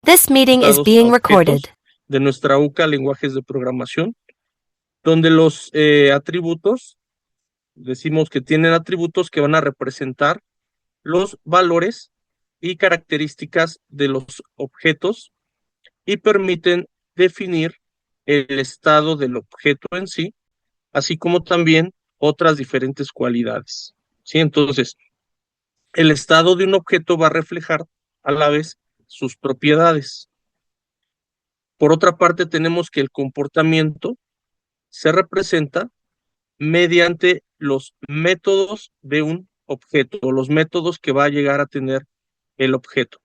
This meeting is a being recorded. objetos de nuestra UCA, lenguajes de programación, donde los atributos, decimos que tienen atributos que van a representar los valores y características de los objetos y permiten definir el estado del objeto en sí, así como también otras diferentes cualidades. ¿Sí? Entonces, el estado de un objeto va a reflejar a la vez sus propiedades. Por otra parte, tenemos que el comportamiento se representa mediante los métodos de un objeto, o los métodos que va a llegar a tener el objeto.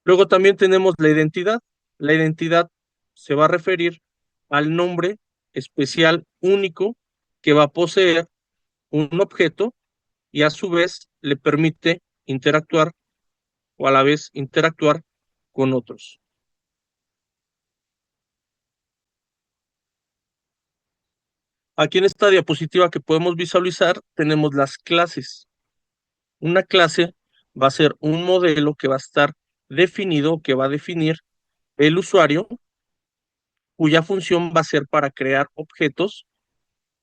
Luego también tenemos la identidad. La identidad se va a referir al nombre especial único que va a poseer un objeto y a su vez le permite interactuar o a la vez interactuar con otros. Aquí en esta diapositiva que podemos visualizar tenemos las clases. Una clase va a ser un modelo que va a estar definido, que va a definir el usuario, cuya función va a ser para crear objetos,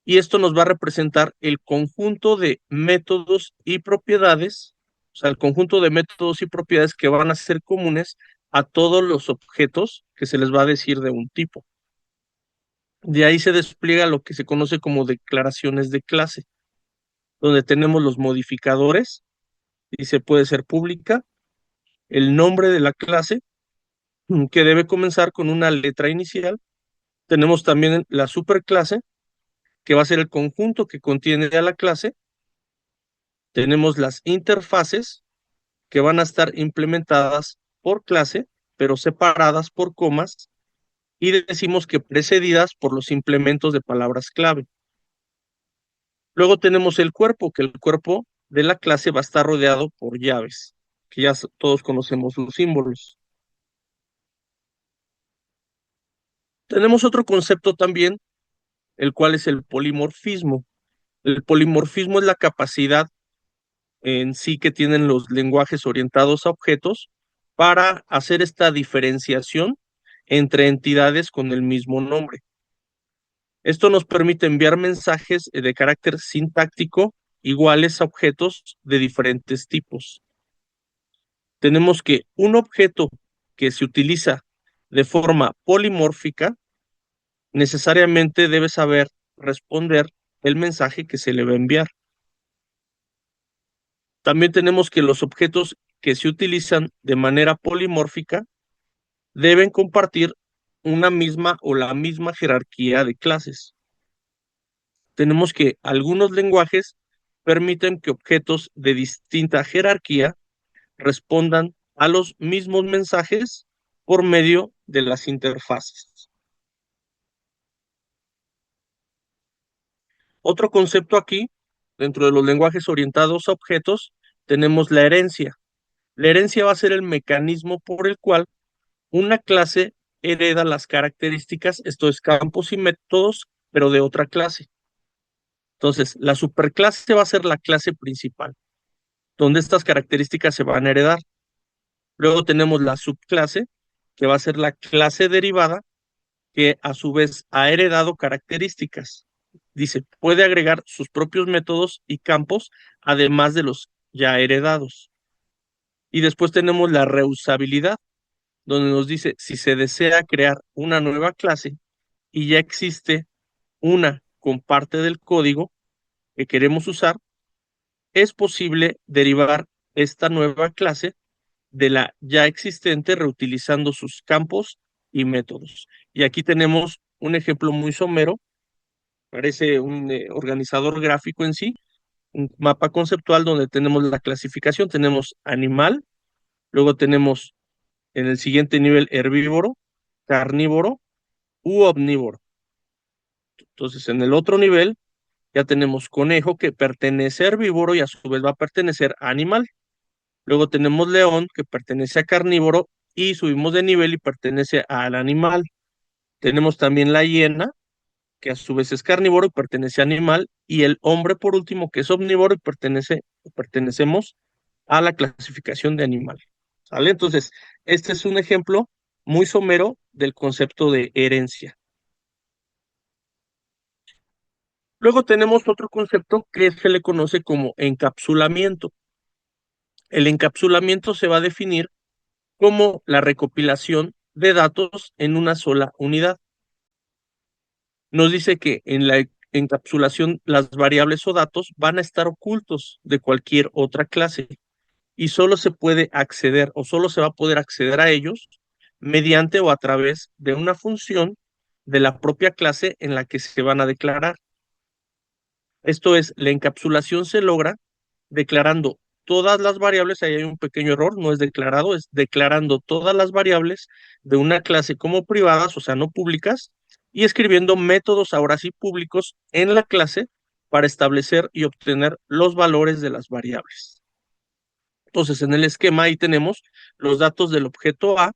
y esto nos va a representar el conjunto de métodos y propiedades, o sea, el conjunto de métodos y propiedades que van a ser comunes a todos los objetos que se les va a decir de un tipo. De ahí se despliega lo que se conoce como declaraciones de clase, donde tenemos los modificadores, y se puede ser pública, el nombre de la clase, que debe comenzar con una letra inicial. Tenemos también la superclase, que va a ser el conjunto que contiene a la clase. Tenemos las interfaces, que van a estar implementadas por clase, pero separadas por comas, y decimos que precedidas por los implementos de palabras clave. Luego tenemos el cuerpo, que el cuerpo de la clase va a estar rodeado por llaves, que ya todos conocemos los símbolos. Tenemos otro concepto también, el cual es el polimorfismo. El polimorfismo es la capacidad en sí que tienen los lenguajes orientados a objetos para hacer esta diferenciación entre entidades con el mismo nombre. Esto nos permite enviar mensajes de carácter sintáctico iguales a objetos de diferentes tipos. Tenemos que un objeto que se utiliza de forma polimórfica necesariamente debe saber responder el mensaje que se le va a enviar. También tenemos que los objetos que se utilizan de manera polimórfica deben compartir una misma o la misma jerarquía de clases. Tenemos que algunos lenguajes permiten que objetos de distinta jerarquía respondan a los mismos mensajes por medio de las interfaces. Otro concepto aquí, dentro de los lenguajes orientados a objetos, tenemos la herencia. La herencia va a ser el mecanismo por el cual una clase hereda las características, esto es campos y métodos, pero de otra clase. Entonces, la superclase va a ser la clase principal, donde estas características se van a heredar. Luego tenemos la subclase, que va a ser la clase derivada, que a su vez ha heredado características. Dice, puede agregar sus propios métodos y campos, además de los ya heredados. Y después tenemos la reusabilidad, donde nos dice, si se desea crear una nueva clase y ya existe una con parte del código que queremos usar, es posible derivar esta nueva clase de la ya existente reutilizando sus campos y métodos. Y aquí tenemos un ejemplo muy somero, parece un organizador gráfico en sí, un mapa conceptual donde tenemos la clasificación, tenemos animal, luego tenemos en el siguiente nivel herbívoro, carnívoro u omnívoro. Entonces en el otro nivel ya tenemos conejo, que pertenece a herbívoro y a su vez va a pertenecer a animal. Luego tenemos león, que pertenece a carnívoro y subimos de nivel y pertenece al animal. Tenemos también la hiena, que a su vez es carnívoro y pertenece a animal, y el hombre por último, que es omnívoro y pertenecemos a la clasificación de animal. ¿Sale? Entonces, este es un ejemplo muy somero del concepto de herencia. Luego tenemos otro concepto que se le conoce como encapsulamiento. El encapsulamiento se va a definir como la recopilación de datos en una sola unidad. Nos dice que en la encapsulación las variables o datos van a estar ocultos de cualquier otra clase y solo se puede acceder o solo se va a poder acceder a ellos mediante o a través de una función de la propia clase en la que se van a declarar. Esto es, la encapsulación se logra declarando todas las variables, ahí hay un pequeño error, no es declarado, es declarando todas las variables de una clase como privadas, o sea, no públicas, y escribiendo métodos ahora sí públicos en la clase para establecer y obtener los valores de las variables. Entonces, en el esquema ahí tenemos los datos del objeto A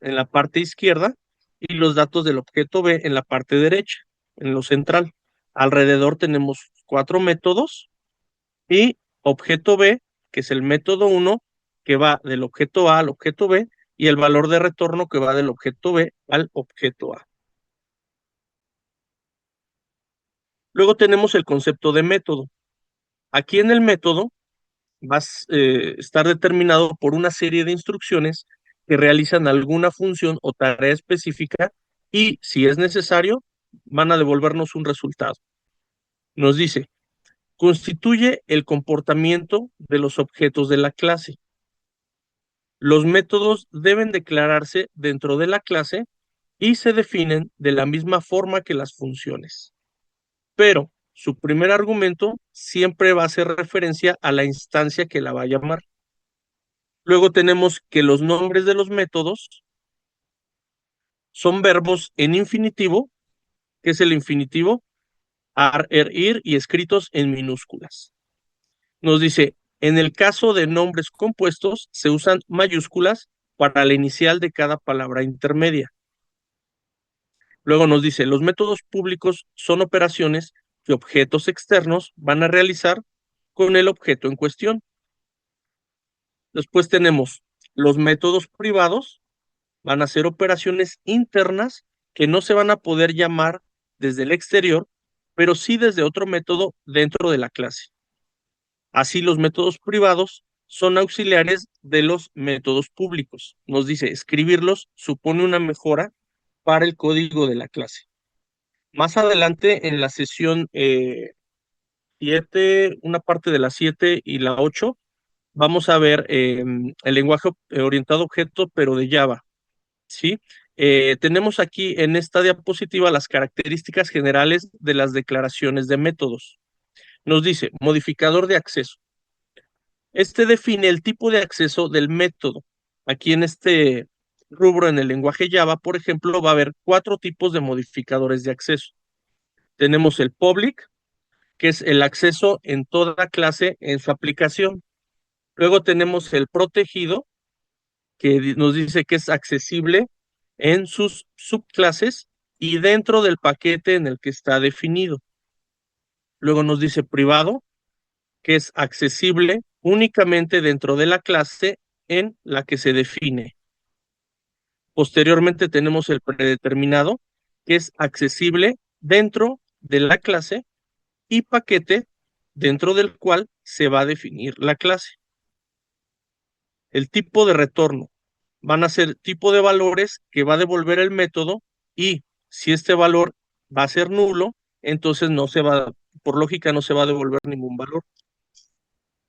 en la parte izquierda y los datos del objeto B en la parte derecha, en lo central. Alrededor tenemos 4 métodos y objeto B, que es el método 1, que va del objeto A al objeto B, y el valor de retorno que va del objeto B al objeto A. Luego tenemos el concepto de método. Aquí en el método va a estar determinado por una serie de instrucciones que realizan alguna función o tarea específica y, si es necesario, van a devolvernos un resultado. Nos dice, constituye el comportamiento de los objetos de la clase. Los métodos deben declararse dentro de la clase y se definen de la misma forma que las funciones. Pero su primer argumento siempre va a hacer referencia a la instancia que la va a llamar. Luego tenemos que los nombres de los métodos son verbos en infinitivo, que es el infinitivo, ar, er, ir y escritos en minúsculas. Nos dice, en el caso de nombres compuestos, se usan mayúsculas para la inicial de cada palabra intermedia. Luego nos dice, los métodos públicos son operaciones que objetos externos van a realizar con el objeto en cuestión. Después tenemos los métodos privados, van a ser operaciones internas que no se van a poder llamar desde el exterior, pero sí desde otro método dentro de la clase. Así, los métodos privados son auxiliares de los métodos públicos. Nos dice, escribirlos supone una mejora para el código de la clase. Más adelante en la sesión 7, una parte de la 7 y la 8, vamos a ver el lenguaje orientado a objeto, pero de Java. ¿Sí? Tenemos aquí en esta diapositiva las características generales de las declaraciones de métodos. Nos dice, modificador de acceso. Este define el tipo de acceso del método. Aquí en este rubro, en el lenguaje Java, por ejemplo, va a haber 4 tipos de modificadores de acceso. Tenemos el public, que es el acceso en toda clase en su aplicación. Luego tenemos el protegido, que nos dice que es accesible en sus subclases y dentro del paquete en el que está definido. Luego nos dice privado, que es accesible únicamente dentro de la clase en la que se define. Posteriormente tenemos el predeterminado, que es accesible dentro de la clase y paquete dentro del cual se va a definir la clase. El tipo de retorno van a ser tipo de valores que va a devolver el método y si este valor va a ser nulo, entonces no se va, por lógica no se va a devolver ningún valor.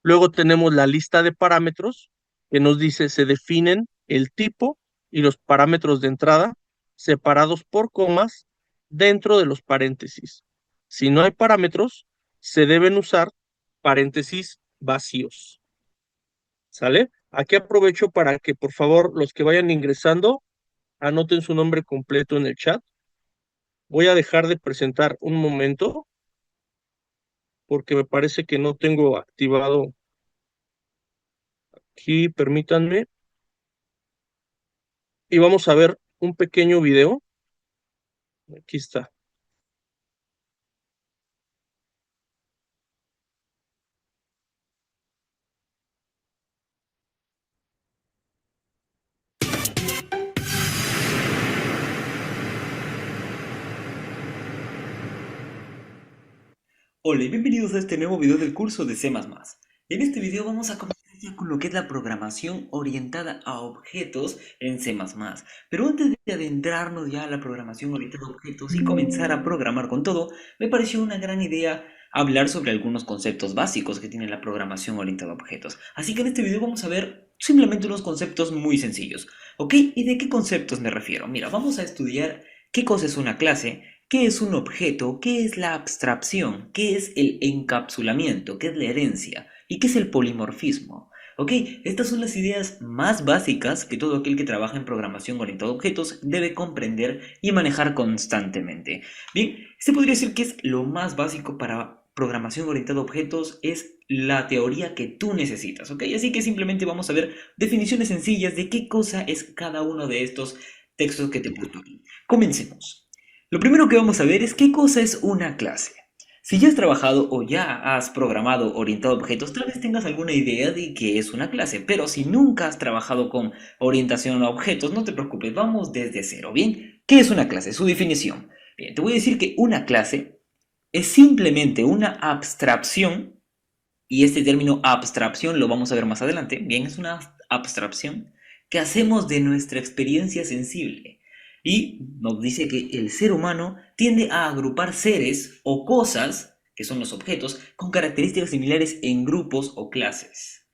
Luego tenemos la lista de parámetros que nos dice se definen el tipo y los parámetros de entrada separados por comas dentro de los paréntesis. Si no hay parámetros, se deben usar paréntesis vacíos. ¿Sale? Aquí aprovecho para que por favor los que vayan ingresando anoten su nombre completo en el chat. Voy a dejar de presentar un momento porque me parece que no tengo activado aquí, permítanme. Y vamos a ver un pequeño video. Aquí está. Hola y bienvenidos a este nuevo video del curso de C++. En este video vamos a comenzar ya con lo que es la programación orientada a objetos en C++. Pero antes de adentrarnos ya a la programación orientada a objetos y comenzar a programar con todo, me pareció una gran idea hablar sobre algunos conceptos básicos que tiene la programación orientada a objetos. Así que en este video vamos a ver simplemente unos conceptos muy sencillos. ¿Ok? ¿Y de qué conceptos me refiero? Mira, vamos a estudiar qué cosa es una clase. ¿Qué es un objeto? ¿Qué es la abstracción? ¿Qué es el encapsulamiento? ¿Qué es la herencia? ¿Y qué es el polimorfismo? Ok, estas son las ideas más básicas que todo aquel que trabaja en programación orientada a objetos debe comprender y manejar constantemente. Bien, se podría decir que es lo más básico para programación orientada a objetos, es la teoría que tú necesitas, ¿ok? Así que simplemente vamos a ver definiciones sencillas de qué cosa es cada uno de estos textos que te he puesto aquí. Comencemos. Lo primero que vamos a ver es qué cosa es una clase. Si ya has trabajado o ya has programado orientado a objetos, tal vez tengas alguna idea de qué es una clase, pero si nunca has trabajado con orientación a objetos, no te preocupes, vamos desde cero, ¿bien? ¿Qué es una clase? Su definición. Bien, te voy a decir que una clase es simplemente una abstracción, y este término abstracción lo vamos a ver más adelante, bien, es una abstracción que hacemos de nuestra experiencia sensible. Y nos dice que el ser humano tiende a agrupar seres o cosas, que son los objetos, con características similares en grupos o clases.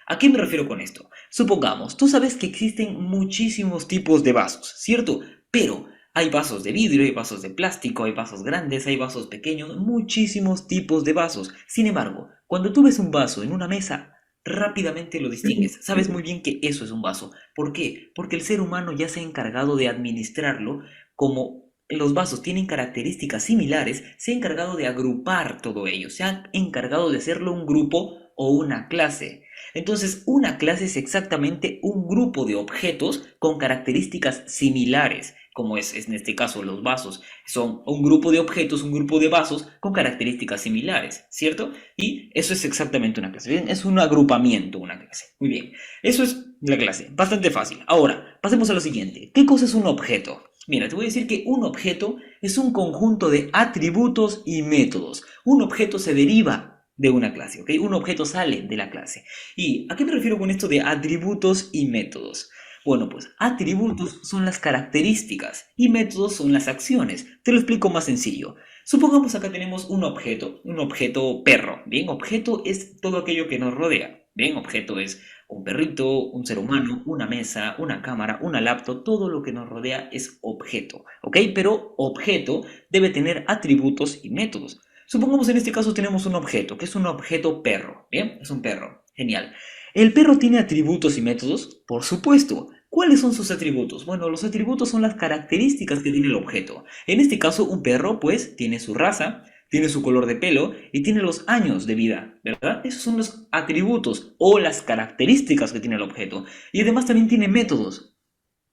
¿A qué me refiero con esto? Supongamos, tú sabes que existen muchísimos tipos de vasos, ¿cierto? Pero hay vasos de vidrio, hay vasos de plástico, hay vasos grandes, hay vasos pequeños, muchísimos tipos de vasos. Sin embargo, cuando tú ves un vaso en una mesa, rápidamente lo distingues. Sabes muy bien que eso es un vaso. ¿Por qué? Porque el ser humano ya se ha encargado de administrarlo como los vasos tienen características similares, se ha encargado de agrupar todo ello, se ha encargado de hacerlo un grupo o una clase. Entonces, una clase es exactamente un grupo de objetos con características similares, como es en este caso los vasos. Son un grupo de objetos, un grupo de vasos con características similares, ¿cierto? Y eso es exactamente una clase. ¿Bien? Es un agrupamiento, una clase. Muy bien. Eso es la clase. Bastante fácil. Ahora, pasemos a lo siguiente. ¿Qué cosa es un objeto? Mira, te voy a decir que un objeto es un conjunto de atributos y métodos. Un objeto se deriva de una clase, ¿ok? Un objeto sale de la clase. ¿Y a qué me refiero con esto de atributos y métodos? Bueno, pues atributos son las características y métodos son las acciones. Te lo explico más sencillo. Supongamos acá tenemos un objeto perro. Bien, objeto es todo aquello que nos rodea. Bien, objeto es un perrito, un ser humano, una mesa, una cámara, una laptop, todo lo que nos rodea es objeto, ¿ok? Pero objeto debe tener atributos y métodos. Supongamos en este caso tenemos un objeto, que es un objeto perro, ¿bien? Es un perro, genial. ¿El perro tiene atributos y métodos? Por supuesto. ¿Cuáles son sus atributos? Bueno, los atributos son las características que tiene el objeto. En este caso, un perro, pues, tiene su raza, tiene su color de pelo y tiene los años de vida, ¿verdad? Esos son los atributos o las características que tiene el objeto. Y además también tiene métodos.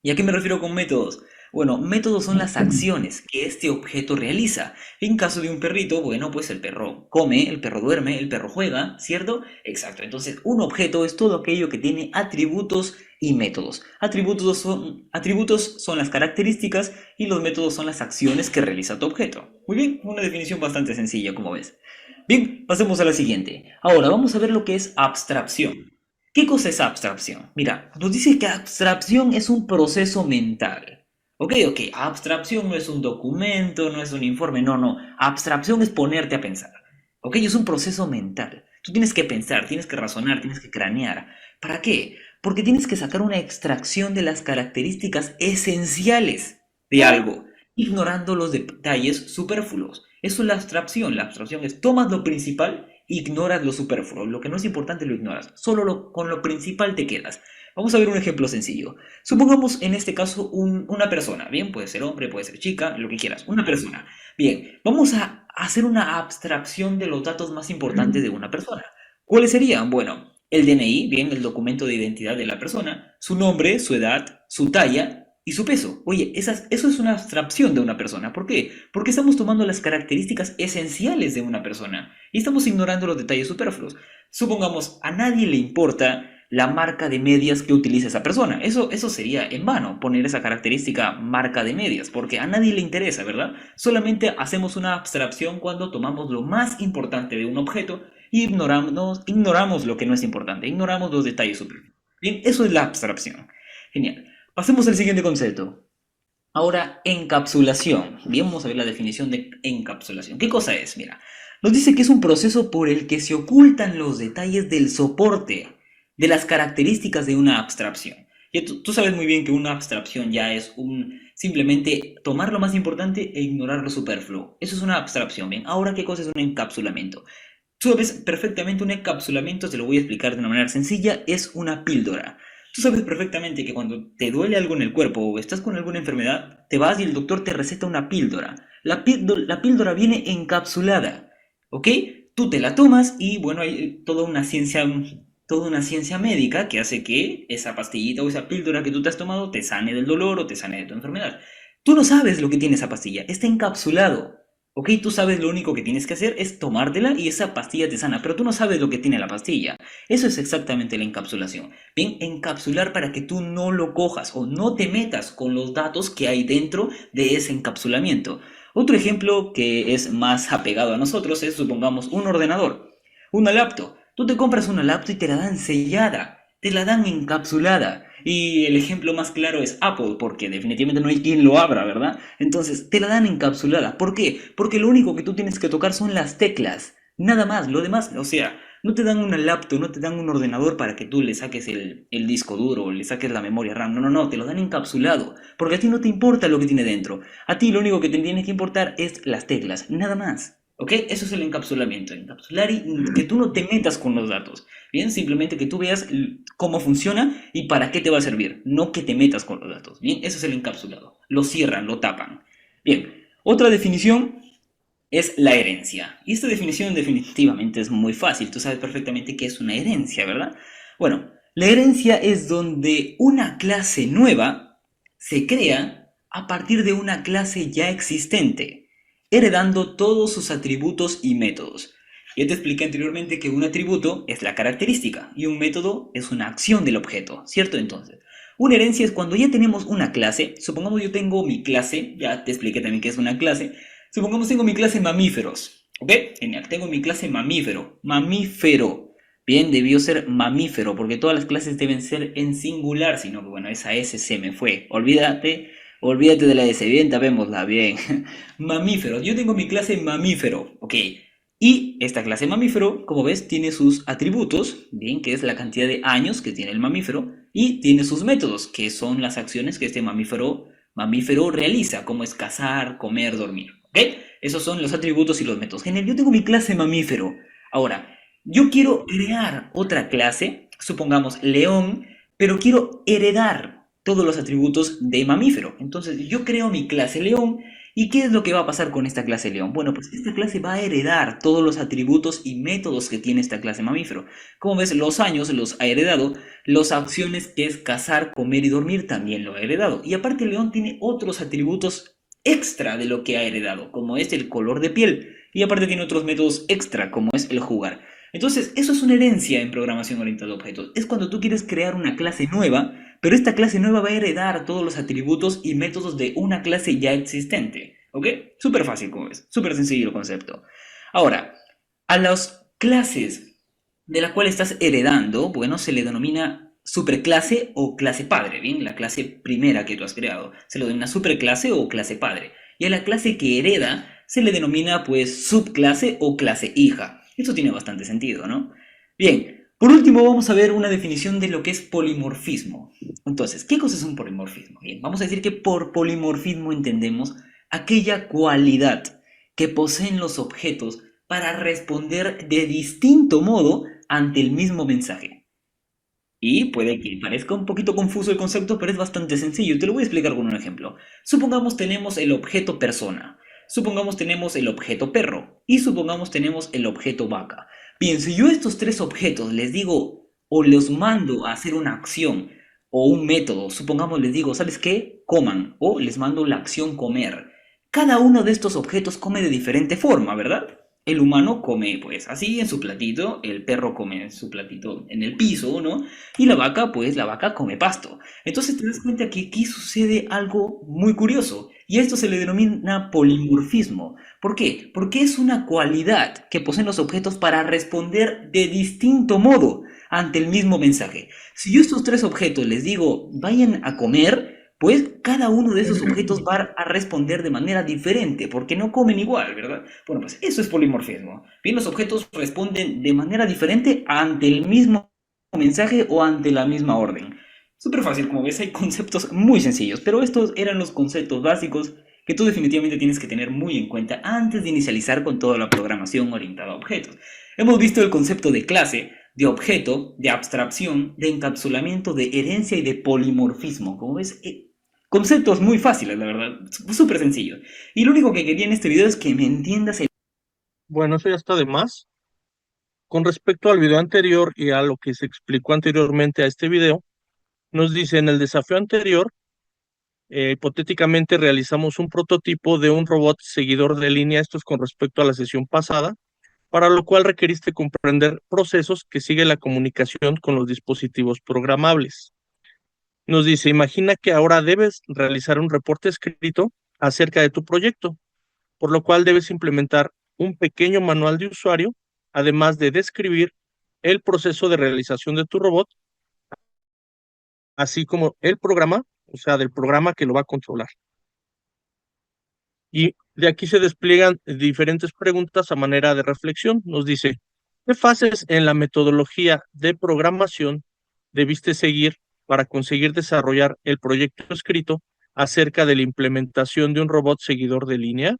¿Y a qué me refiero con métodos? Bueno, métodos son las acciones que este objeto realiza. En caso de un perrito, bueno, pues el perro come, el perro duerme, el perro juega, ¿cierto? Exacto. Entonces, un objeto es todo aquello que tiene atributos y métodos. Atributos son las características y los métodos son las acciones que realiza tu objeto. Muy bien, una definición bastante sencilla, como ves. Bien, pasemos a la siguiente. Ahora vamos a ver lo que es abstracción. ¿Qué cosa es abstracción? Mira, nos dice que abstracción es un proceso mental. Ok, abstracción no es un documento, no es un informe, no, no. Abstracción es ponerte a pensar. Ok, es un proceso mental. Tú tienes que pensar, tienes que razonar, tienes que cranear. ¿Para qué? Porque tienes que sacar una extracción de las características esenciales de algo, ignorando los detalles superfluos. Eso es la abstracción. La abstracción es tomas lo principal, ignoras lo superfluo. Lo que no es importante lo ignoras. Con lo principal te quedas. Vamos a ver un ejemplo sencillo. Supongamos en este caso una persona. Bien, puede ser hombre, puede ser chica, lo que quieras. Una persona. Bien, vamos a hacer una abstracción de los datos más importantes de una persona. ¿Cuáles serían? Bueno, el DNI, bien, el documento de identidad de la persona, su nombre, su edad, su talla y su peso. Oye, eso es una abstracción de una persona. ¿Por qué? Porque estamos tomando las características esenciales de una persona y estamos ignorando los detalles superfluos. Supongamos, a nadie le importa la marca de medias que utiliza esa persona. Eso sería en vano, poner esa característica marca de medias, porque a nadie le interesa, ¿verdad? Solamente hacemos una abstracción cuando tomamos lo más importante de un objeto y ignoramos lo que no es importante, ignoramos los detalles superfluos. Bien, eso es la abstracción. Genial. Pasemos al siguiente concepto. Ahora, encapsulación. Bien, vamos a ver la definición de encapsulación. ¿Qué cosa es? Mira, nos dice que es un proceso por el que se ocultan los detalles del soporte, de las características de una abstracción. Ya tú sabes muy bien que una abstracción ya es simplemente tomar lo más importante e ignorar lo superfluo. Eso es una abstracción, ¿bien? Ahora, ¿qué cosa es un encapsulamiento? Tú sabes perfectamente un encapsulamiento, te lo voy a explicar de una manera sencilla, es una píldora. Tú sabes perfectamente que cuando te duele algo en el cuerpo o estás con alguna enfermedad, te vas y el doctor te receta una píldora. La píldora viene encapsulada, ¿ok? Tú te la tomas y bueno, hay toda una ciencia médica que hace que esa pastillita o esa píldora que tú te has tomado te sane del dolor o te sane de tu enfermedad. Tú no sabes lo que tiene esa pastilla, está encapsulado. Ok, tú sabes lo único que tienes que hacer es tomártela y esa pastilla te sana, pero tú no sabes lo que tiene la pastilla. Eso es exactamente la encapsulación. Bien, encapsular para que tú no lo cojas o no te metas con los datos que hay dentro de ese encapsulamiento. Otro ejemplo que es más apegado a nosotros es, supongamos, un ordenador, una laptop. Tú te compras una laptop y te la dan sellada, te la dan encapsulada. Y el ejemplo más claro es Apple, porque definitivamente no hay quien lo abra, ¿verdad? Entonces, te la dan encapsulada. ¿Por qué? Porque lo único que tú tienes que tocar son las teclas. Nada más, lo demás, o sea, no te dan una laptop, no te dan un ordenador para que tú le saques el disco duro, le saques la memoria RAM. No, no, no, te lo dan encapsulado. Porque a ti no te importa lo que tiene dentro. A ti lo único que te tiene que importar es las teclas, nada más. ¿Ok? Eso es el encapsulamiento. Encapsular y que tú no te metas con los datos. Bien, simplemente que tú veas cómo funciona y para qué te va a servir. No que te metas con los datos. Bien, eso es el encapsulado. Lo cierran, lo tapan. Bien, otra definición es la herencia. Y esta definición definitivamente es muy fácil. Tú sabes perfectamente qué es una herencia, ¿verdad? Bueno, la herencia es donde una clase nueva se crea a partir de una clase ya existente, heredando todos sus atributos y métodos. Ya te expliqué anteriormente que un atributo es la característica y un método es una acción del objeto, ¿cierto? Entonces, una herencia es cuando ya tenemos una clase, supongamos yo tengo mi clase, ya te expliqué también qué es una clase, supongamos tengo mi clase mamíferos, ¿ok? Genial, tengo mi clase mamífero, mamífero. Bien, debió ser mamífero, porque todas las clases deben ser en singular, sino que bueno, esa S se me fue. Olvídate de la S, bien, tapémosla, bien. Mamífero, yo tengo mi clase mamífero, ¿ok? Y esta clase mamífero, como ves, tiene sus atributos, bien, que es la cantidad de años que tiene el mamífero, y tiene sus métodos, que son las acciones que este mamífero realiza, como es cazar, comer, dormir. ¿Ok? Esos son los atributos y los métodos. Genial, yo tengo mi clase mamífero. Ahora, yo quiero crear otra clase, supongamos león, pero quiero heredar todos los atributos de mamífero. Entonces, yo creo mi clase león. ¿Y qué es lo que va a pasar con esta clase león? Bueno, pues esta clase va a heredar todos los atributos y métodos que tiene esta clase mamífero. Como ves, los años los ha heredado, las acciones que es cazar, comer y dormir también lo ha heredado. Y aparte el león tiene otros atributos extra de lo que ha heredado, como es el color de piel. Y aparte tiene otros métodos extra, como es el jugar. Entonces, eso es una herencia en programación orientada a objetos. Es cuando tú quieres crear una clase nueva, pero esta clase nueva va a heredar todos los atributos y métodos de una clase ya existente. ¿Ok? Súper fácil, como ves. Súper sencillo el concepto. Ahora, a las clases de la cual estás heredando, bueno, se le denomina superclase o clase padre, ¿bien? La clase primera que tú has creado. Se le denomina superclase o clase padre. Y a la clase que hereda se le denomina, pues, subclase o clase hija. Esto tiene bastante sentido, ¿no? Bien, por último vamos a ver una definición de lo que es polimorfismo. Entonces, ¿qué cosa es un polimorfismo? Bien, vamos a decir que por polimorfismo entendemos aquella cualidad que poseen los objetos para responder de distinto modo ante el mismo mensaje. Y puede que parezca un poquito confuso el concepto, pero es bastante sencillo. Te lo voy a explicar con un ejemplo. Supongamos tenemos el objeto persona, supongamos tenemos el objeto perro y supongamos tenemos el objeto vaca. Bien, si yo a estos tres objetos les digo o los mando a hacer una acción o un método, supongamos les digo, ¿sabes qué? Coman o les mando la acción comer. Cada uno de estos objetos come de diferente forma, ¿verdad? El humano come, pues, así en su platito, el perro come en su platito en el piso, ¿no? Y la vaca, pues, la vaca come pasto. Entonces te das cuenta que aquí sucede algo muy curioso, y esto se le denomina polimorfismo. ¿Por qué? Porque es una cualidad que poseen los objetos para responder de distinto modo ante el mismo mensaje. Si yo a estos tres objetos les digo, vayan a comer, pues cada uno de esos objetos va a responder de manera diferente, porque no comen igual, ¿verdad? Bueno, pues eso es polimorfismo. Bien, los objetos responden de manera diferente ante el mismo mensaje o ante la misma orden. Súper fácil, como ves, hay conceptos muy sencillos, pero estos eran los conceptos básicos que tú definitivamente tienes que tener muy en cuenta antes de inicializar con toda la programación orientada a objetos. Hemos visto el concepto de clase, de objeto, de abstracción, de encapsulamiento, de herencia y de polimorfismo. Como ves, conceptos muy fáciles, la verdad, súper sencillos. Y lo único que quería en este video es que me entiendas el... Bueno, eso ya está de más. Con respecto al video anterior y a lo que se explicó anteriormente a este video, nos dice en el desafío anterior, hipotéticamente realizamos un prototipo de un robot seguidor de línea, esto es con respecto a la sesión pasada, para lo cual requeriste comprender procesos que sigue la comunicación con los dispositivos programables. Nos dice, imagina que ahora debes realizar un reporte escrito acerca de tu proyecto, por lo cual debes implementar un pequeño manual de usuario, además de describir el proceso de realización de tu robot, así como el programa, o sea, del programa que lo va a controlar. Y de aquí se despliegan diferentes preguntas a manera de reflexión. Nos dice, ¿qué fases en la metodología de programación debiste seguir para conseguir desarrollar el proyecto escrito acerca de la implementación de un robot seguidor de línea?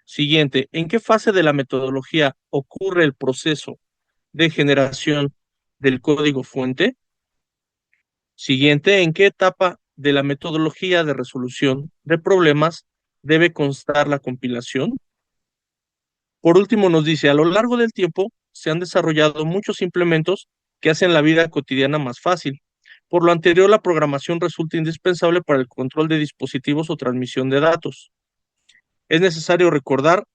Siguiente, ¿en qué fase de la metodología ocurre el proceso de generación del código fuente? Siguiente, ¿en qué etapa de la metodología de resolución de problemas debe constar la compilación? Por último, nos dice, a lo largo del tiempo se han desarrollado muchos implementos que hacen la vida cotidiana más fácil. Por lo anterior, la programación resulta indispensable para el control de dispositivos o transmisión de datos. Es necesario recordar,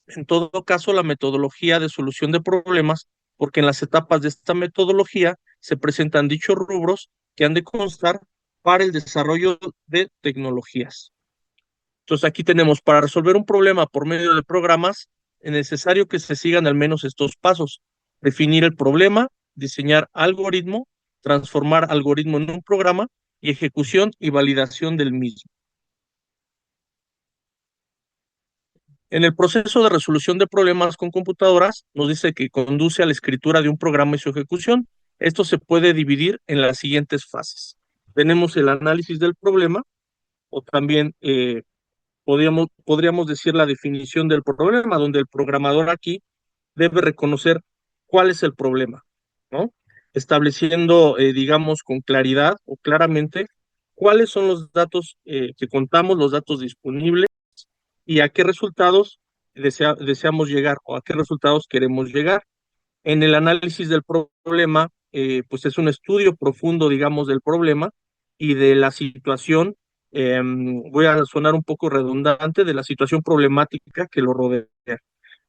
en todo caso, la metodología de solución de problemas, porque en las etapas de esta metodología se presentan dichos rubros que han de constar para el desarrollo de tecnologías. Entonces aquí tenemos, para resolver un problema por medio de programas, es necesario que se sigan al menos estos pasos. Definir el problema, diseñar algoritmo, transformar algoritmo en un programa y ejecución y validación del mismo. En el proceso de resolución de problemas con computadoras, nos dice que conduce a la escritura de un programa y su ejecución. Esto se puede dividir en las siguientes fases. Tenemos el análisis del problema, o también podríamos decir la definición del problema, donde el programador aquí debe reconocer cuál es el problema, ¿no? Estableciendo, digamos, con claridad o claramente cuáles son los datos que contamos, los datos disponibles y a qué resultados deseamos llegar o a qué resultados queremos llegar. En el análisis del problema, pues es un estudio profundo, digamos, del problema y de la situación, voy a sonar un poco redundante, de la situación problemática que lo rodea,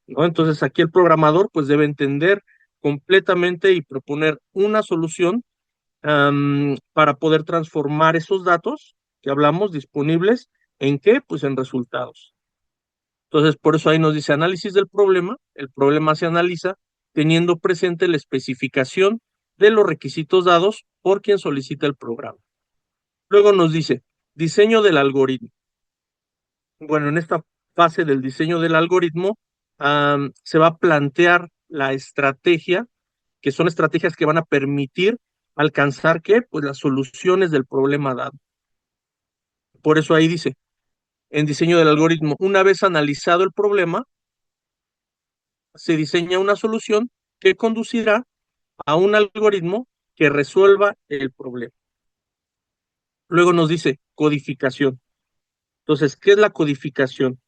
¿no? Entonces aquí el programador pues debe entender completamente y proponer una solución para poder transformar esos datos que hablamos disponibles en qué, pues en resultados. Entonces, por eso ahí nos dice análisis del problema. El problema se analiza teniendo presente la especificación de los requisitos dados por quien solicita el programa. Luego nos dice diseño del algoritmo. Bueno, en esta fase del diseño del algoritmo se va a plantear la estrategia, que son estrategias que van a permitir alcanzar ¿qué? Pues las soluciones del problema dado. Por eso ahí dice, en diseño del algoritmo, una vez analizado el problema, se diseña una solución que conducirá a un algoritmo que resuelva el problema. Luego nos dice codificación. Entonces, ¿qué es la codificación?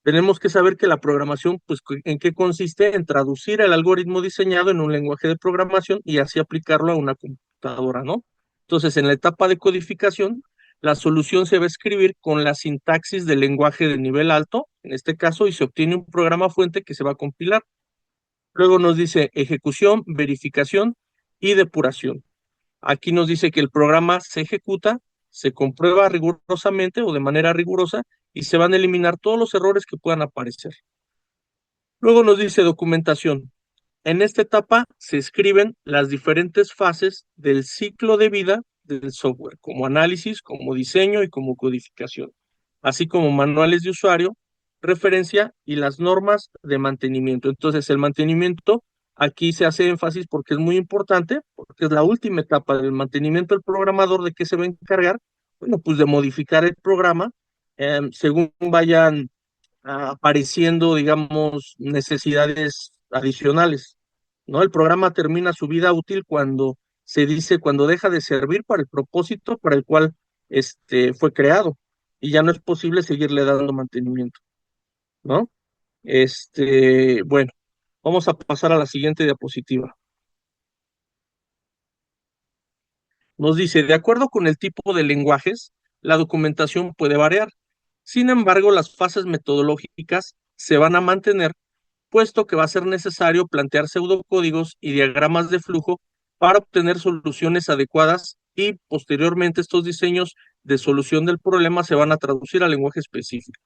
Tenemos que saber que la programación, pues, ¿en qué consiste? En traducir el algoritmo diseñado en un lenguaje de programación y así aplicarlo a una computadora, ¿no? Entonces, en la etapa de codificación, La solución se va a escribir con la sintaxis del lenguaje de nivel alto, en este caso, y se obtiene un programa fuente que se va a compilar. Luego nos dice ejecución, verificación y depuración. Aquí nos dice que el programa se ejecuta, se comprueba rigurosamente o de manera rigurosa y se van a eliminar todos los errores que puedan aparecer. Luego nos dice documentación. En esta etapa se escriben las diferentes fases del ciclo de vida del software, como análisis, como diseño y como codificación, así como manuales de usuario, referencia y las normas de mantenimiento. Entonces, el mantenimiento aquí se hace énfasis porque es muy importante, porque es la última etapa del mantenimiento del programador. ¿De qué se va a encargar? Bueno, pues de modificar el programa según vayan apareciendo, digamos, necesidades adicionales, ¿no? El programa termina su vida útil cuando se dice, cuando deja de servir para el propósito para el cual fue creado y ya no es posible seguirle dando mantenimiento, ¿no? Bueno, vamos a pasar a la siguiente diapositiva. Nos dice, de acuerdo con el tipo de lenguajes, la documentación puede variar. Sin embargo, las fases metodológicas se van a mantener, puesto que va a ser necesario plantear pseudocódigos y diagramas de flujo para obtener soluciones adecuadas y posteriormente estos diseños de solución del problema se van a traducir al lenguaje específico.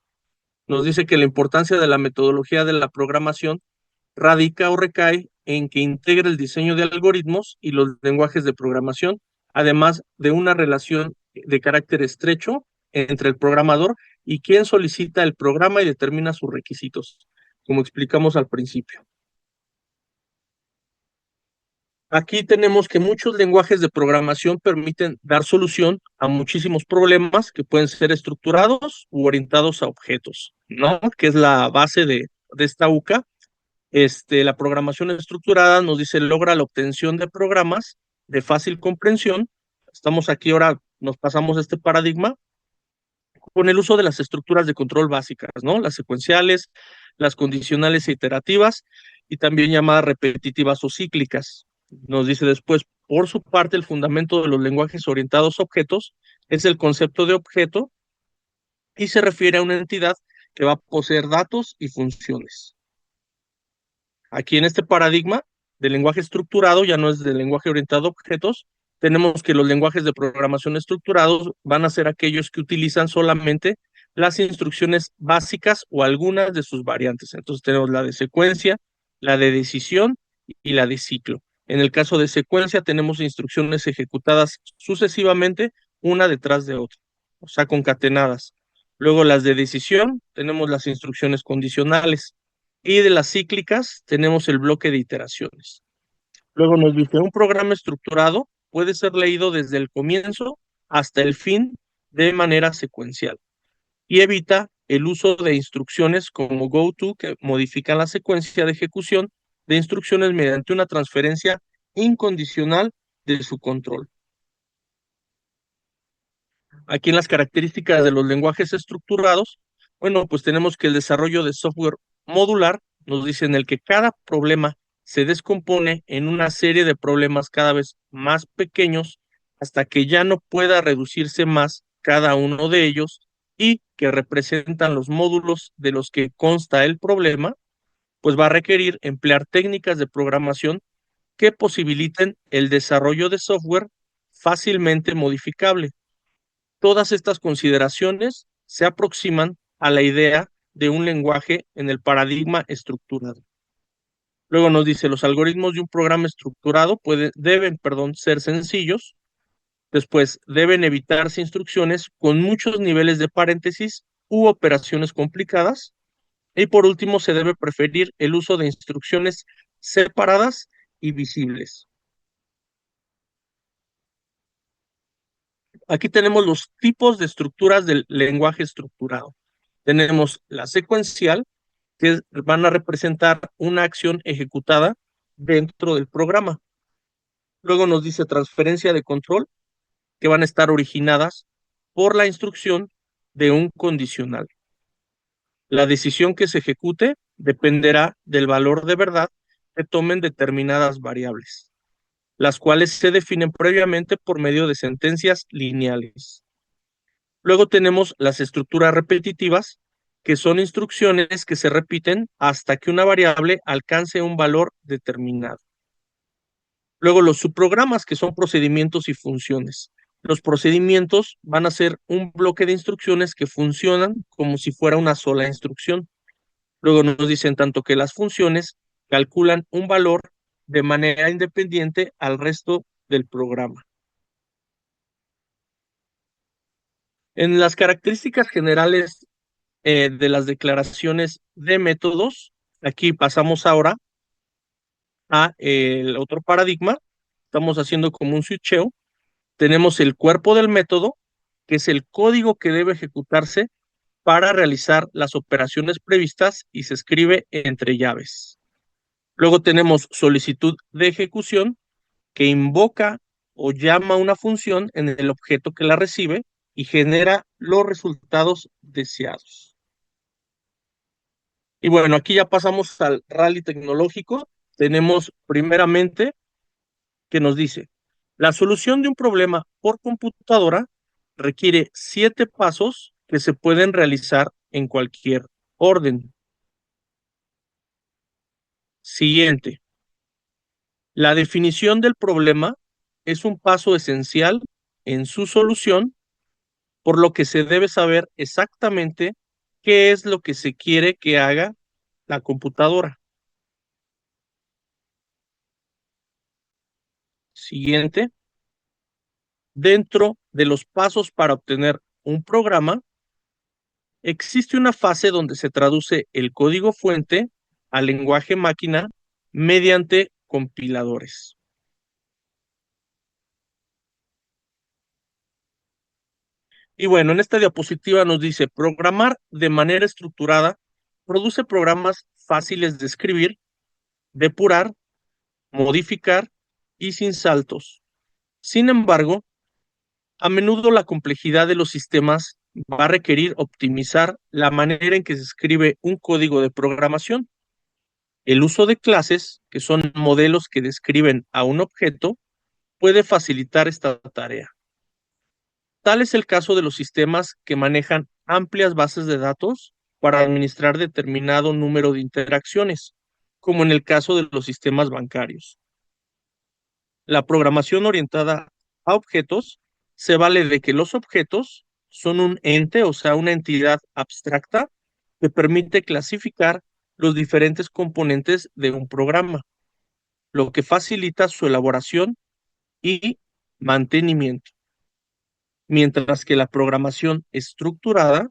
Nos dice que la importancia de la metodología de la programación radica o recae en que integre el diseño de algoritmos y los lenguajes de programación, además de una relación de carácter estrecho entre el programador y quien solicita el programa y determina sus requisitos, como explicamos al principio. Aquí tenemos que muchos lenguajes de programación permiten dar solución a muchísimos problemas que pueden ser estructurados u orientados a objetos, ¿no? Que es la base de esta UCA. La programación estructurada nos dice logra la obtención de programas de fácil comprensión. Estamos aquí ahora, nos pasamos este paradigma con el uso de las estructuras de control básicas, ¿no? Las secuenciales, las condicionales e iterativas y también llamadas repetitivas o cíclicas. Nos dice después, por su parte, el fundamento de los lenguajes orientados a objetos es el concepto de objeto y se refiere a una entidad que va a poseer datos y funciones. Aquí en este paradigma del lenguaje estructurado, ya no es del lenguaje orientado a objetos, tenemos que los lenguajes de programación estructurados van a ser aquellos que utilizan solamente las instrucciones básicas o algunas de sus variantes. Entonces tenemos la de secuencia, la de decisión y la de ciclo. En el caso de secuencia tenemos instrucciones ejecutadas sucesivamente, una detrás de otra, o sea, concatenadas. Luego las de decisión, tenemos las instrucciones condicionales. Y de las cíclicas tenemos el bloque de iteraciones. Luego nos dice, un programa estructurado puede ser leído desde el comienzo hasta el fin de manera secuencial y evita el uso de instrucciones como goto que modifican la secuencia de ejecución de instrucciones mediante una transferencia incondicional de su control. Aquí en las características de los lenguajes estructurados, bueno, pues tenemos que el desarrollo de software modular nos dice en el que cada problema se descompone en una serie de problemas cada vez más pequeños hasta que ya no pueda reducirse más cada uno de ellos y que representan los módulos de los que consta el problema, pues va a requerir emplear técnicas de programación que posibiliten el desarrollo de software fácilmente modificable. Todas estas consideraciones se aproximan a la idea de un lenguaje en el paradigma estructurado. Luego nos dice, los algoritmos de un programa estructurado deben ser sencillos. Después, deben evitarse instrucciones con muchos niveles de paréntesis u operaciones complicadas. Y por último, se debe preferir el uso de instrucciones separadas y visibles. Aquí tenemos los tipos de estructuras del lenguaje estructurado. Tenemos la secuencial, que van a representar una acción ejecutada dentro del programa. Luego nos dice transferencia de control, que van a estar originadas por la instrucción de un condicional. La decisión que se ejecute dependerá del valor de verdad que tomen determinadas variables, las cuales se definen previamente por medio de sentencias lineales. Luego tenemos las estructuras repetitivas, que son instrucciones que se repiten hasta que una variable alcance un valor determinado. Luego los subprogramas, que son procedimientos y funciones. Los procedimientos van a ser un bloque de instrucciones que funcionan como si fuera una sola instrucción. Luego nos dicen tanto que las funciones calculan un valor de manera independiente al resto del programa. En las características generales de las declaraciones de métodos, aquí pasamos ahora a el otro paradigma. Estamos haciendo como un switcheo. Tenemos el cuerpo del método, que es el código que debe ejecutarse para realizar las operaciones previstas y se escribe entre llaves. Luego tenemos solicitud de ejecución, que invoca o llama una función en el objeto que la recibe y genera los resultados deseados. Y bueno, aquí ya pasamos al rally tecnológico. Tenemos primeramente que nos dice, la solución de un problema por computadora requiere 7 pasos que se pueden realizar en cualquier orden. Siguiente. La definición del problema es un paso esencial en su solución, por lo que se debe saber exactamente qué es lo que se quiere que haga la computadora. Siguiente. Dentro de los pasos para obtener un programa, existe una fase donde se traduce el código fuente al lenguaje máquina mediante compiladores. Y bueno, en esta diapositiva nos dice, programar de manera estructurada produce programas fáciles de escribir, depurar, modificar y sin saltos. Sin embargo, a menudo la complejidad de los sistemas va a requerir optimizar la manera en que se escribe un código de programación. El uso de clases, que son modelos que describen a un objeto, puede facilitar esta tarea. Tal es el caso de los sistemas que manejan amplias bases de datos para administrar determinado número de interacciones, como en el caso de los sistemas bancarios. La programación orientada a objetos se vale de que los objetos son un ente, o sea, una entidad abstracta que permite clasificar los diferentes componentes de un programa, lo que facilita su elaboración y mantenimiento. Mientras que la programación estructurada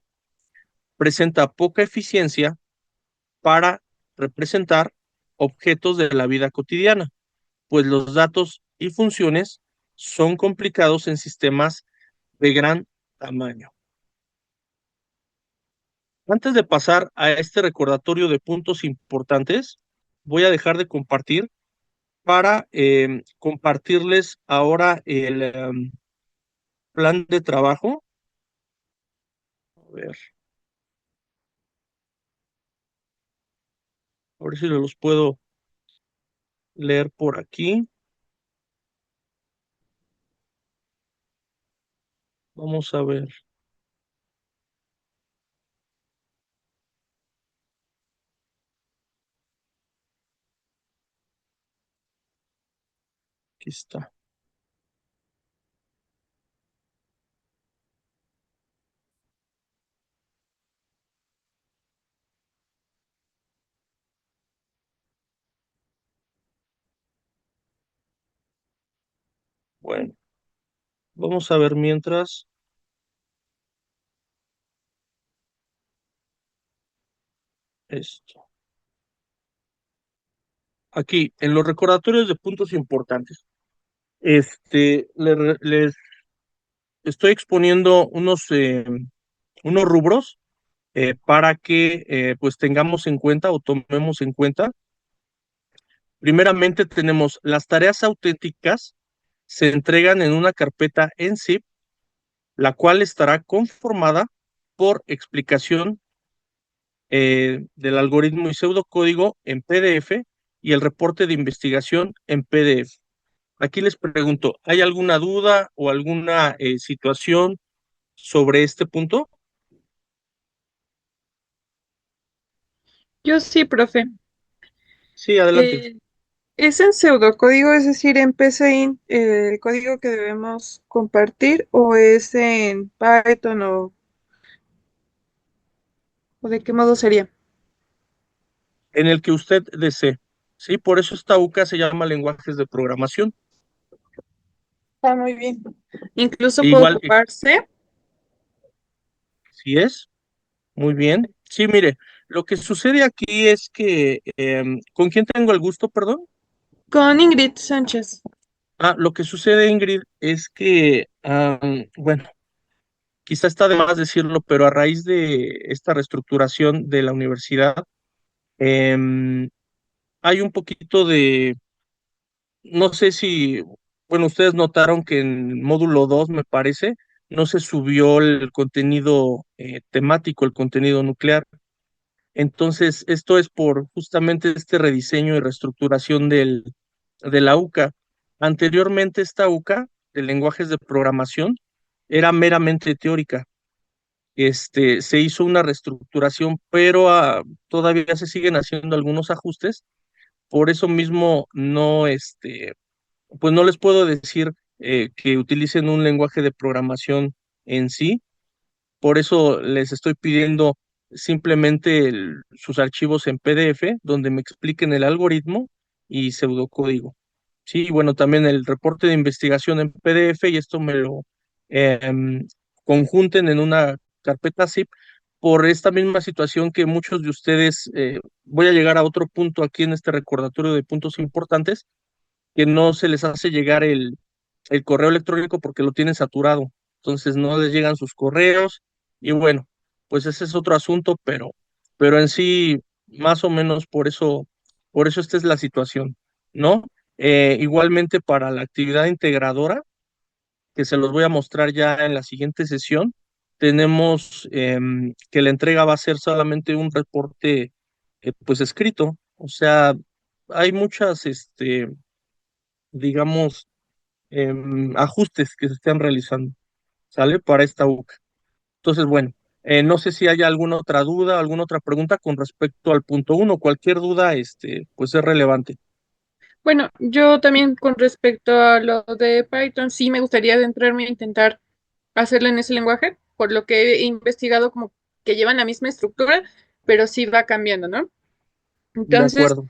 presenta poca eficiencia para representar objetos de la vida cotidiana, pues los datos y funciones son complicados en sistemas de gran tamaño. Antes de pasar a este recordatorio de puntos importantes, voy a dejar de compartir para compartirles ahora el plan de trabajo. A ver si los puedo leer por aquí. Vamos a ver. Aquí está. Bueno, vamos a ver mientras esto. Aquí, en los recordatorios de puntos importantes, les estoy exponiendo unos rubros para que pues tengamos en cuenta o tomemos en cuenta. Primeramente tenemos las tareas auténticas, se entregan en una carpeta en zip, la cual estará conformada por explicación del algoritmo y pseudocódigo en PDF y el reporte de investigación en PDF. Aquí les pregunto, ¿hay alguna duda o alguna situación sobre este punto? Yo sí, profe. Sí, adelante. Eh, ¿Es en pseudocódigo, es decir, en PCInt, el código que debemos compartir, o es en Python o de qué modo sería? En el que usted desee. Sí, por eso esta UCA se llama lenguajes de programación. Está muy bien. Incluso puede Igual, ocuparse si es, muy bien. Sí, mire, lo que sucede aquí es que, ¿con quién tengo el gusto, perdón? con Ingrid Sánchez. Lo que sucede, Ingrid, es que, bueno, quizá está de más decirlo, pero a raíz de esta reestructuración de la universidad, em, hay un poquito de, no sé si, bueno, ustedes notaron que en módulo 2 me parece, no se subió el contenido temático, el contenido nuclear. Entonces, esto es por justamente este rediseño y reestructuración de la UCA. Anteriormente, esta UCA de lenguajes de programación era meramente teórica. Se hizo una reestructuración, pero todavía se siguen haciendo algunos ajustes. Por eso mismo no, pues no les puedo decir que utilicen un lenguaje de programación en sí. Por eso les estoy pidiendo simplemente sus archivos en PDF donde me expliquen el algoritmo y pseudocódigo. Sí, bueno, también el reporte de investigación en PDF y esto me lo em, conjunten en una carpeta zip por esta misma situación que muchos de ustedes, voy a llegar a otro punto aquí en este recordatorio de puntos importantes, que no se les hace llegar el correo electrónico porque lo tienen saturado. Entonces no les llegan sus correos y bueno, pues ese es otro asunto, pero en sí, más o menos por eso esta es la situación, ¿no? Igualmente para la actividad integradora, que se los voy a mostrar ya en la siguiente sesión, tenemos que la entrega va a ser solamente un reporte pues escrito, o sea, hay muchas, digamos, ajustes que se están realizando, ¿sale? Para esta UCA. Entonces, bueno, no sé si hay alguna otra duda, alguna otra pregunta con respecto al punto uno. Cualquier duda, pues es relevante. Bueno, yo también con respecto a lo de Python, sí me gustaría adentrarme a intentar hacerlo en ese lenguaje, por lo que he investigado como que llevan la misma estructura, pero sí va cambiando, ¿no? De Entonces, acuerdo.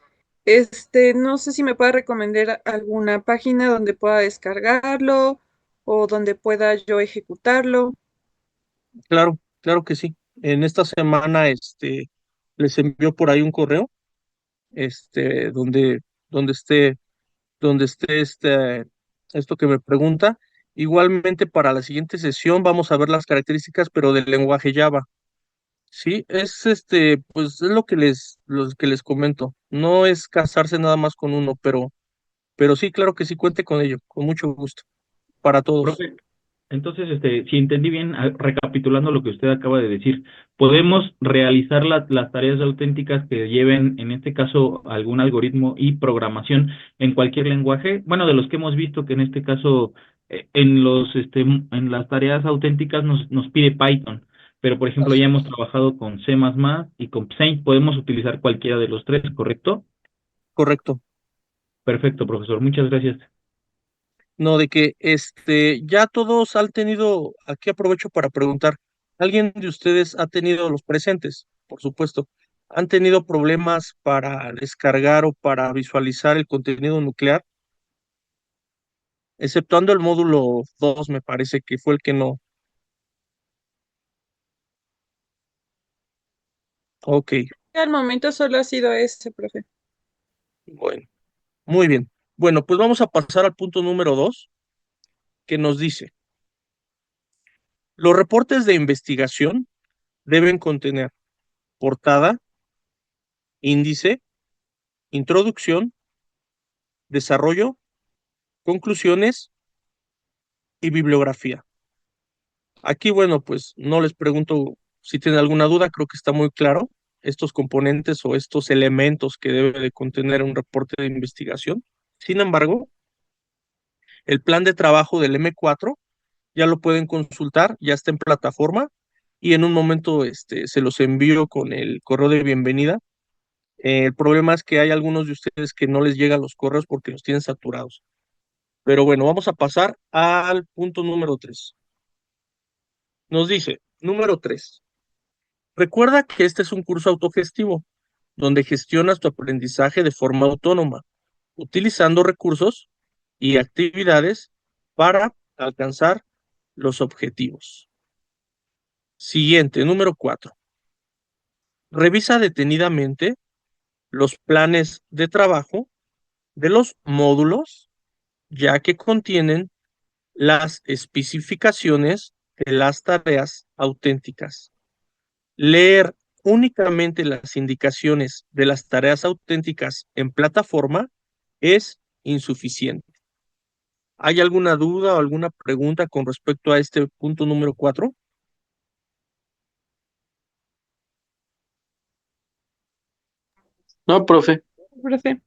no sé si me puede recomendar alguna página donde pueda descargarlo o donde pueda yo ejecutarlo. Claro, claro que sí. En esta semana, les envió por ahí un correo, donde, donde esté, donde esté esto que me pregunta. Igualmente para la siguiente sesión vamos a ver las características, pero del lenguaje Java. Sí, es pues es lo que les comento. No es casarse nada más con uno, pero sí, claro que sí, cuente con ello, con mucho gusto, para todos. Profe, entonces, si entendí bien, recapitulando lo que usted acaba de decir, podemos realizar las tareas auténticas que lleven, en este caso, algún algoritmo y programación en cualquier lenguaje. Bueno, de los que hemos visto que en este caso, en las tareas auténticas nos pide Python, pero por ejemplo Así ya hemos es. trabajado con C++ y con Paint, podemos utilizar cualquiera de los tres, ¿correcto? Correcto. Perfecto, profesor. Muchas gracias. No, de que ya todos han tenido, aquí aprovecho para preguntar, ¿alguien de ustedes ha tenido los presentes, por supuesto, han tenido problemas para descargar o para visualizar el contenido nuclear? Exceptuando el módulo 2 me parece que fue el que no. Ok, Al momento solo ha sido este, profe. bueno, muy bien. Bueno, pues vamos a pasar al punto número 2 que nos dice, los reportes de investigación deben contener portada, índice, introducción, desarrollo, conclusiones y bibliografía. Aquí, bueno, pues no les pregunto si tienen alguna duda, creo que está muy claro estos componentes o estos elementos que debe de contener un reporte de investigación. Sin embargo, el plan de trabajo del M4 ya lo pueden consultar, ya está en plataforma y en un momento se los envío con el correo de bienvenida. El problema es que hay algunos de ustedes que no les llegan los correos porque los tienen saturados. Pero bueno, vamos a pasar al punto número 3. Nos dice, número 3. Recuerda que este es un curso autogestivo, donde gestionas tu aprendizaje de forma autónoma, utilizando recursos y actividades para alcanzar los objetivos. Siguiente, número 4. Revisa detenidamente los planes de trabajo de los módulos, ya que contienen las especificaciones de las tareas auténticas. Leer únicamente las indicaciones de las tareas auténticas en plataforma es insuficiente. ¿Hay alguna duda o alguna pregunta con respecto a este punto número 4? No, profe. Profe.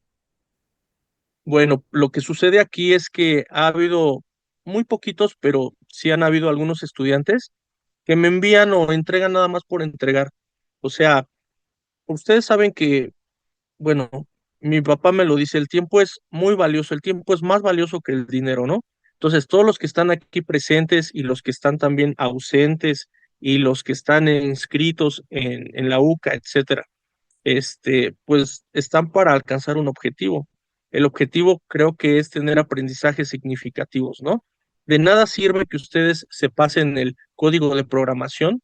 Bueno, lo que sucede aquí es que ha habido muy poquitos, pero sí han habido algunos estudiantes que me envían o entregan nada más por entregar. O sea, ustedes saben que, bueno, mi papá me lo dice, el tiempo es muy valioso, el tiempo es más valioso que el dinero, ¿no? Entonces, todos los que están aquí presentes y los que están también ausentes y los que están inscritos en la UCA, etcétera, pues están para alcanzar un objetivo. El objetivo creo que es tener aprendizajes significativos, ¿no? De nada sirve que ustedes se pasen el código de programación,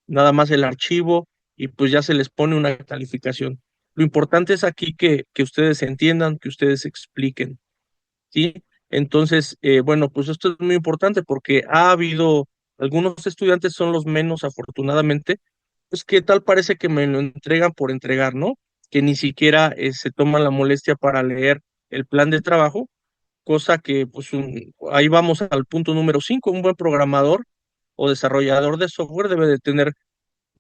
nada más el archivo y pues ya se les pone una calificación. Lo importante es aquí que ustedes entiendan, que ustedes expliquen, ¿sí? Entonces, bueno, pues esto es muy importante porque ha habido, algunos estudiantes son los menos afortunadamente, pues que tal parece que me lo entregan por entregar, ¿no? Que ni siquiera se toman la molestia para leer el plan de trabajo, cosa que pues ahí vamos al punto número 5. Un buen programador o desarrollador de software debe de tener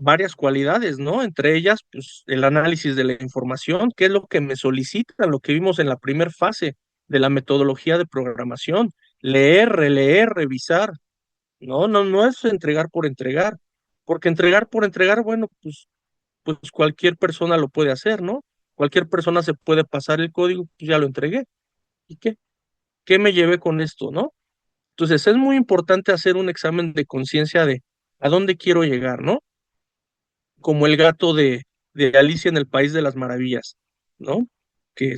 varias cualidades, ¿no? Entre ellas, pues el análisis de la información, qué es lo que me solicitan, lo que vimos en la primera fase de la metodología de programación, leer, releer, revisar, no, no, no es entregar por entregar, porque entregar por entregar, bueno, pues cualquier persona lo puede hacer, ¿no? Cualquier persona se puede pasar el código, pues ya lo entregué. ¿Y qué? ¿Qué me llevé con esto, no? Entonces es muy importante hacer un examen de conciencia de a dónde quiero llegar, ¿no? Como el gato de Alicia en el País de las Maravillas, ¿no? Que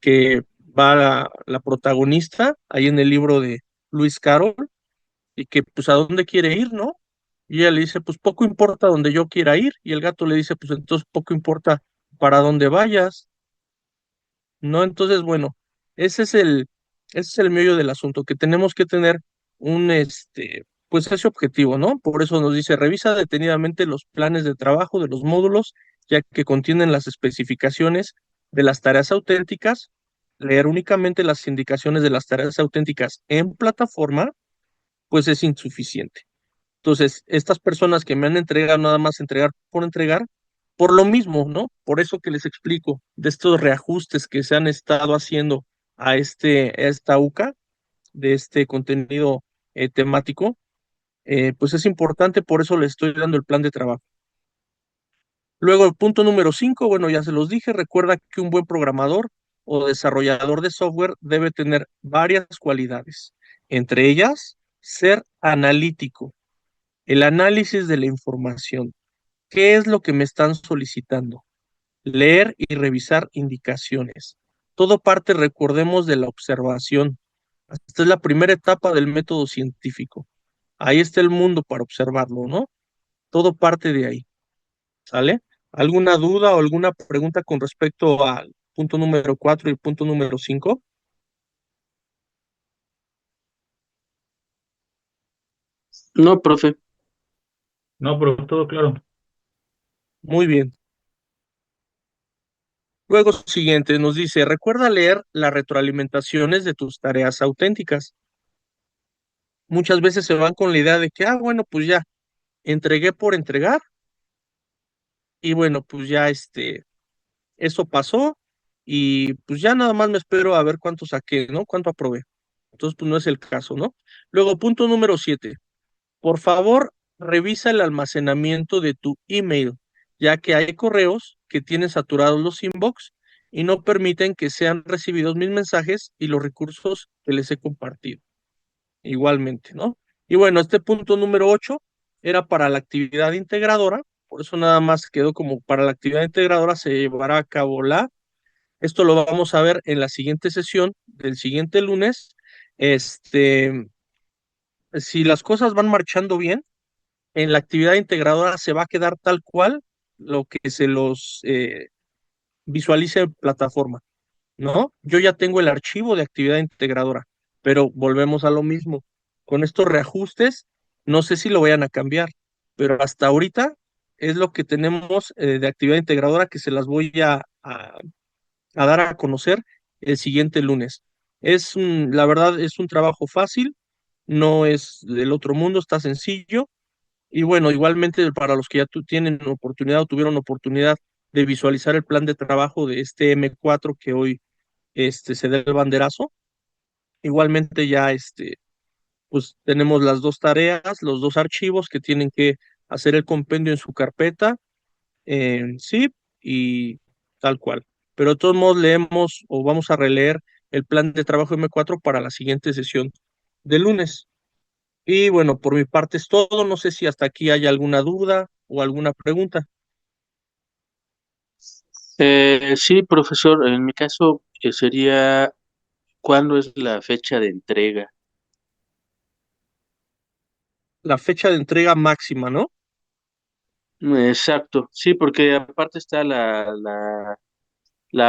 que va la protagonista ahí en el libro de Luis Carroll y que pues a dónde quiere ir, ¿no? Y ella le dice, pues poco importa donde yo quiera ir, y el gato le dice, pues entonces poco importa para dónde vayas, ¿no? Entonces, bueno, ese es el meollo del asunto, que tenemos que tener un, pues ese objetivo, ¿no? Por eso nos dice, revisa detenidamente los planes de trabajo de los módulos, ya que contienen las especificaciones de las tareas auténticas, leer únicamente las indicaciones de las tareas auténticas en plataforma, pues es insuficiente. Entonces, estas personas que me han entregado nada más entregar por entregar, por lo mismo, ¿no? Por eso que les explico de estos reajustes que se han estado haciendo a a esta UCA, de este contenido temático, pues es importante, por eso le estoy dando el plan de trabajo. Luego, el punto número 5, bueno, ya se los dije, recuerda que un buen programador o desarrollador de software debe tener varias cualidades, entre ellas, ser analítico, el análisis de la información. ¿Qué es lo que me están solicitando? Leer y revisar indicaciones. Todo parte, recordemos, de la observación. Esta es la primera etapa del método científico. Ahí está el mundo para observarlo, ¿no? Todo parte de ahí, ¿sale? ¿Alguna duda o alguna pregunta con respecto al punto número 4 y punto número 5? No, profe. No, pero todo claro. Muy bien. Luego, siguiente, nos dice, recuerda leer las retroalimentaciones de tus tareas auténticas. Muchas veces se van con la idea de que, bueno, pues ya, entregué por entregar y bueno, pues ya eso pasó y pues ya nada más me espero a ver cuánto saqué, ¿no? Cuánto aprobé. Entonces, pues no es el caso, ¿no? Luego, punto número 7. Por favor, revisa el almacenamiento de tu email, ya que hay correos que tienen saturados los inbox y no permiten que sean recibidos mis mensajes y los recursos que les he compartido. Igualmente, ¿no? Y bueno, este punto número 8 era para la actividad integradora, por eso nada más quedó como para la actividad integradora se llevará a cabo esto lo vamos a ver en la siguiente sesión del siguiente lunes. Si las cosas van marchando bien, en la actividad integradora se va a quedar tal cual lo que se los visualice en plataforma, ¿no? Yo ya tengo el archivo de actividad integradora, pero volvemos a lo mismo. Con estos reajustes, no sé si lo vayan a cambiar, pero hasta ahorita es lo que tenemos de actividad integradora que se las voy a dar a conocer el siguiente lunes. La verdad, es un trabajo fácil, no es del otro mundo, está sencillo. Y bueno, igualmente para los que ya tienen oportunidad o tuvieron oportunidad de visualizar el plan de trabajo de este M4 que hoy se da el banderazo, igualmente ya pues tenemos las dos tareas, los dos archivos que tienen que hacer el compendio en su carpeta, en zip y tal cual. Pero de todos modos leemos o vamos a releer el plan de trabajo M4 para la siguiente sesión de lunes. Y bueno, por mi parte es todo. No sé si hasta aquí hay alguna duda o alguna pregunta. Sí, profesor, en mi caso sería ¿cuándo es la fecha de entrega? La fecha de entrega máxima, ¿no? Exacto, sí, porque aparte está la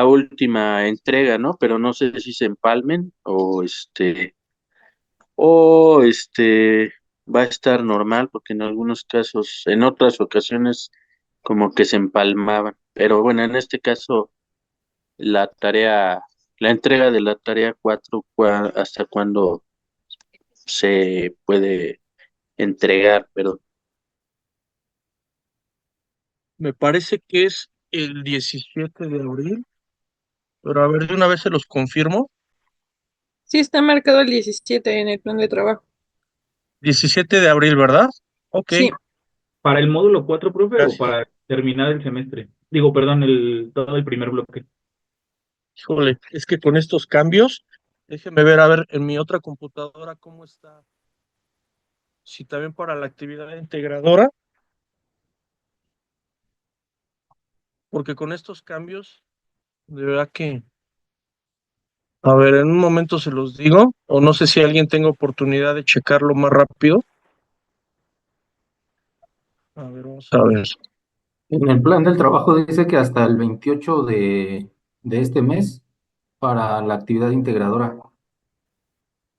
última entrega, ¿no? Pero no sé si se empalmen o va a estar normal, porque en algunos casos, en otras ocasiones, como que se empalmaban. Pero bueno, en este caso, la tarea, la entrega de la tarea 4, ¿hasta cuándo se puede entregar? Perdón. Me parece que es el 17 de abril, pero a ver, de una vez se los confirmo. Sí, está marcado el 17 en el plan de trabajo. 17 de abril, ¿verdad? Ok, Sí, ¿Para el módulo 4, profe, o gracias. para terminar el semestre? Digo, perdón, todo el primer bloque. Híjole, es que con estos cambios, déjenme ver, a ver, en mi otra computadora cómo está. Si también para la actividad integradora, porque con estos cambios, de verdad que, a ver, en un momento se los digo, o no sé si alguien tenga oportunidad de checarlo más rápido. A ver, vamos a ver. En el plan del trabajo dice que hasta el 28 de este mes para la actividad integradora.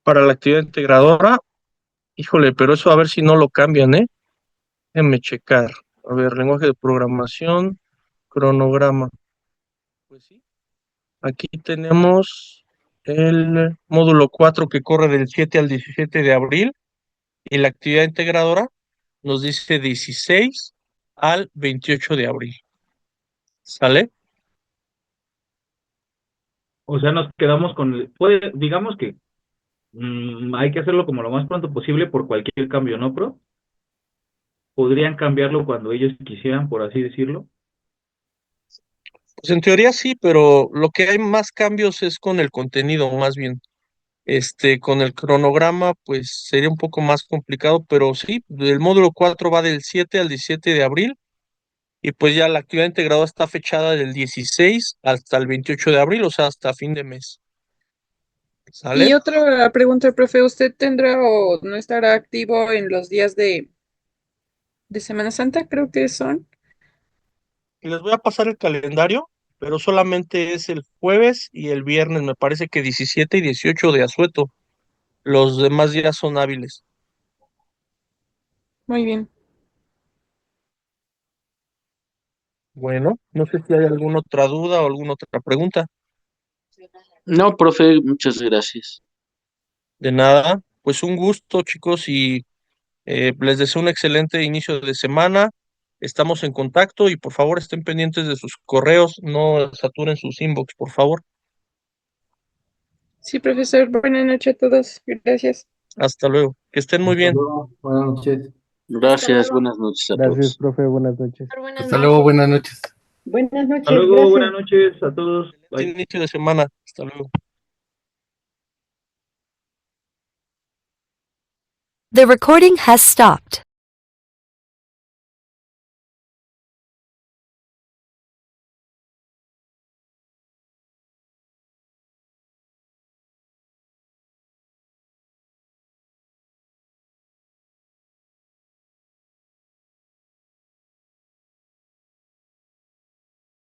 Para la actividad integradora, híjole, pero eso a ver si no lo cambian, ¿eh? Déjenme checar. A ver, lenguaje de programación, cronograma. Pues sí, aquí tenemos el módulo 4 que corre del 7 al 17 de abril y la actividad integradora nos dice 16 al 28 de abril. ¿Sale? O sea, nos quedamos con digamos que hay que hacerlo como lo más pronto posible por cualquier cambio, ¿no, pro? Podrían cambiarlo cuando ellos quisieran, por así decirlo. Pues en teoría sí, pero lo que hay más cambios es con el contenido, más bien. Con el cronograma, pues sería un poco más complicado, pero sí, el módulo 4 va del 7 al 17 de abril y pues ya la actividad integrada está fechada del 16 hasta el 28 de abril, o sea, hasta fin de mes. y ¿Sale? otra pregunta, profe, ¿usted tendrá o no estará activo en los días de Semana Santa? Creo que son. Y les voy a pasar el calendario, pero solamente es el jueves y el viernes, me parece que 17 y 18 de asueto. Los demás días son hábiles. Muy bien. Bueno, no sé si hay alguna otra duda o alguna otra pregunta. No, profe, muchas gracias. De nada, pues un gusto, chicos, y les deseo un excelente inicio de semana. Estamos en contacto y por favor estén pendientes de sus correos, no saturen sus inbox, por favor. Sí, profesor. Buenas noches a todos. Gracias. Hasta luego. Que estén muy Hasta bien. luego. Buenas noches. Gracias, luego. buenas noches a Gracias, todos. profe, buenas noches. Buenas Hasta luego, buenas noches. Buenas Hasta noches, luego, gracias. buenas noches a todos. Bye. Inicio de semana. Hasta luego. The recording has stopped.